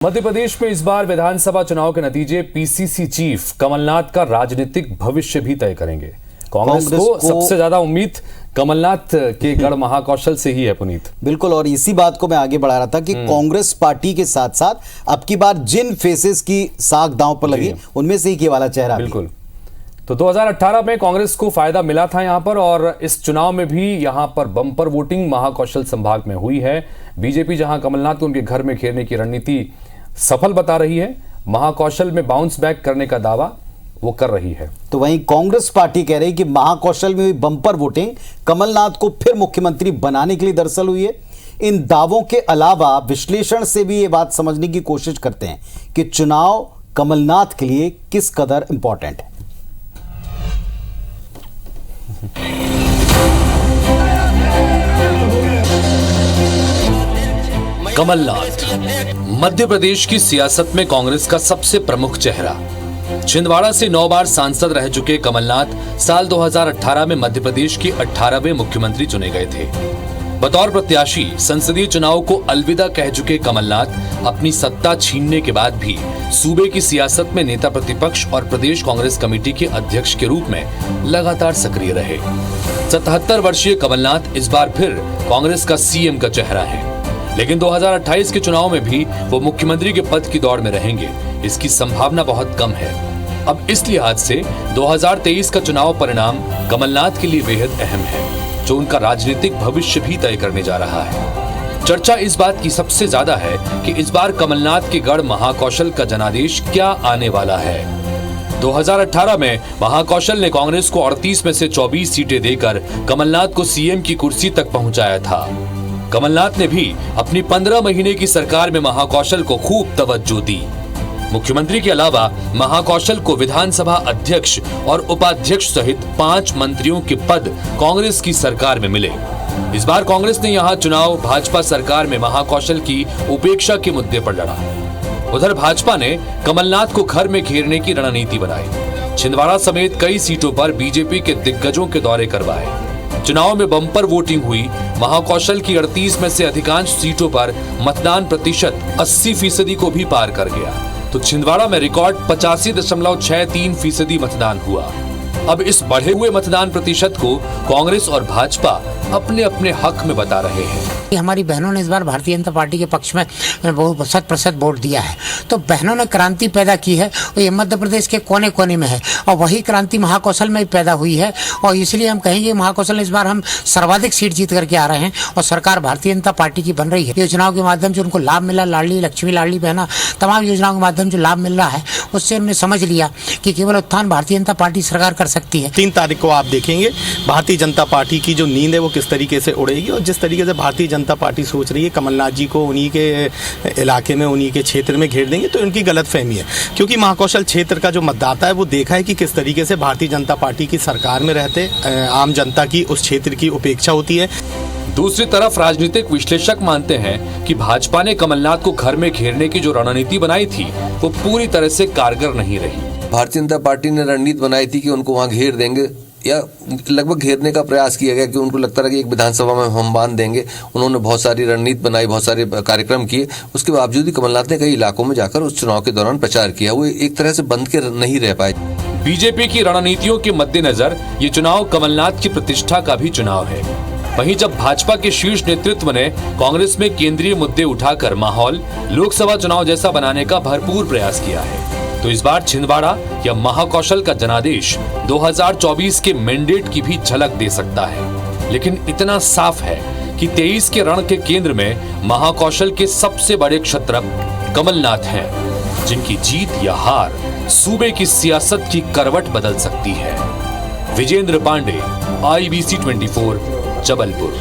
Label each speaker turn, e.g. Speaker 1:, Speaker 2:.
Speaker 1: मध्य प्रदेश में इस बार विधानसभा चुनाव के नतीजे पीसीसी चीफ कमलनाथ का राजनीतिक भविष्य भी तय करेंगे। कांग्रेस को सबसे ज्यादा उम्मीद कमलनाथ के गढ़ महाकौशल से ही है पुनीत।
Speaker 2: बिल्कुल, और इसी बात को मैं आगे बढ़ा रहा था कि कांग्रेस पार्टी के साथ साथ अब की बार जिन फेसेस की साख दांव पर लगी उनमें से ही ये वाला चेहरा।
Speaker 1: बिल्कुल, तो 2018 में कांग्रेस को फायदा मिला था यहां पर, और इस चुनाव में भी यहां पर बम्पर वोटिंग महाकौशल संभाग में हुई है। बीजेपी जहां कमलनाथ को उनके घर में घेरने की रणनीति सफल बता रही है, महाकौशल में बाउंस बैक करने का दावा वो कर रही है।
Speaker 2: तो वहीं कांग्रेस पार्टी कह रही कि महाकौशल में हुई बम्पर वोटिंग कमलनाथ को फिर मुख्यमंत्री बनाने के लिए दरअसल हुई है। इन दावों के अलावा विश्लेषण से भी ये बात समझने की कोशिश करते हैं कि चुनाव कमलनाथ के लिए किस कदर इंपॉर्टेंट है।
Speaker 3: कमलनाथ मध्य प्रदेश की सियासत में कांग्रेस का सबसे प्रमुख चेहरा। छिंदवाड़ा से 9 बार सांसद रह चुके कमलनाथ साल 2018 में मध्य प्रदेश के 18वें मुख्यमंत्री चुने गए थे। बतौर प्रत्याशी संसदीय चुनाव को अलविदा कह चुके कमलनाथ अपनी सत्ता छीनने के बाद भी सूबे की सियासत में नेता प्रतिपक्ष और प्रदेश कांग्रेस कमेटी के अध्यक्ष के रूप में लगातार सक्रिय रहे। 77 वर्षीय कमलनाथ इस बार फिर कांग्रेस का सीएम का चेहरा है, लेकिन 2028 के चुनाव में भी वो मुख्यमंत्री के पद की दौड़ में रहेंगे, इसकी संभावना बहुत कम है। अब इस लिहाज से 2023 का चुनाव परिणाम कमलनाथ के लिए बेहद अहम है, जो उनका राजनीतिक भविष्य भी तय करने जा रहा है। चर्चा इस बात की सबसे ज्यादा है कि इस बार कमलनाथ के गढ़ महाकौशल का जनादेश क्या आने वाला है। 2018 में महाकौशल ने कांग्रेस को 38 में से 24 सीटें देकर कमलनाथ को सीएम की कुर्सी तक पहुंचाया था। कमलनाथ ने भी अपनी 15 महीने की सरकार में महाकौशल को खूब तवज्जो दी। मुख्यमंत्री के अलावा महाकौशल को विधानसभा अध्यक्ष और उपाध्यक्ष सहित 5 मंत्रियों के पद कांग्रेस की सरकार में मिले। इस बार कांग्रेस ने यहां चुनाव भाजपा सरकार में महाकौशल की उपेक्षा के मुद्दे पर लड़ा। उधर भाजपा ने कमलनाथ को घर में घेरने की रणनीति बनाई। छिंदवाड़ा समेत कई सीटों पर बीजेपी के दिग्गजों के दौरे करवाए। चुनाव में बम्पर वोटिंग हुई। महाकौशल की 38 में से अधिकांश सीटों पर मतदान प्रतिशत 80% को भी पार कर गया, तो छिंदवाड़ा में रिकॉर्ड 85.63% मतदान हुआ। अब इस बढ़े हुए मतदान प्रतिशत को कांग्रेस और भाजपा अपने अपने हक में बता रहे हैं।
Speaker 4: हमारी बहनों ने इस बार भारतीय जनता पार्टी के पक्ष में बहुत 100% वोट दिया है, तो बहनों ने क्रांति पैदा की है, और ये मध्य प्रदेश के कोने कोने में है, और वही क्रांति महाकौशल में पैदा हुई है। और इसलिए हम कहेंगे महाकौशल इस बार हम सर्वाधिक सीट जीत करके आ रहे हैं, और सरकार भारतीय जनता पार्टी की बन रही है। योजनाओं के माध्यम से उनको लाभ मिला, लाडली लक्ष्मी, लाडली बहना, तमाम योजनाओं के माध्यम से लाभ मिल रहा है। उससे उन्होंने समझ लिया कि केवल उत्थान भारतीय जनता पार्टी सरकार कर सकती है।
Speaker 5: 3 तारीख को आप देखेंगे भारतीय जनता पार्टी की जो नींद है वो किस तरीके से उड़ेगी, और जिस तरीके से भारतीय जनता पार्टी सोच रही है कमलनाथ जी को उन्हीं के इलाके में, उन्हीं के क्षेत्र में घेर देंगे, तो उनकी गलतफहमी है। क्योंकि महाकौशल क्षेत्र का जो मतदाता है वो देखा है कि किस तरीके से भारतीय जनता पार्टी की सरकार में रहते आम जनता की उस क्षेत्र की उपेक्षा होती है।
Speaker 3: दूसरी तरफ राजनीतिक विश्लेषक मानते हैं कि भाजपा ने कमलनाथ को घर में घेरने की जो रणनीति बनाई थी वो पूरी तरह से कारगर नहीं रही।
Speaker 6: भारतीय जनता पार्टी ने रणनीति बनाई थी कि उनको वहां घेर देंगे, या लगभग घेरने का प्रयास किया गया कि उनको लगता था कि एक विधानसभा में हम बांध देंगे। उन्होंने बहुत सारी रणनीति बनाई, बहुत सारे कार्यक्रम किए, उसके बावजूद भी कमलनाथ ने कई इलाकों में जाकर उस चुनाव के दौरान प्रचार किया। वो एक तरह से बंद के नहीं रह पाए।
Speaker 3: बीजेपी की रणनीतियों के मद्देनजर ये चुनाव कमलनाथ की प्रतिष्ठा का भी चुनाव है। वहीं जब भाजपा के शीर्ष नेतृत्व ने कांग्रेस में केंद्रीय मुद्दे उठाकर माहौल लोकसभा चुनाव जैसा बनाने का भरपूर प्रयास किया है, तो इस बार छिंदवाड़ा या महाकौशल का जनादेश 2024 के मैंडेट की भी झलक दे सकता है। लेकिन इतना साफ है कि 23 के रण के केंद्र में महाकौशल के सबसे बड़े क्षत्रप कमलनाथ हैं, जिनकी जीत या हार सूबे की सियासत की करवट बदल सकती है। विजेंद्र पांडे, IBC 24, जबलपुर।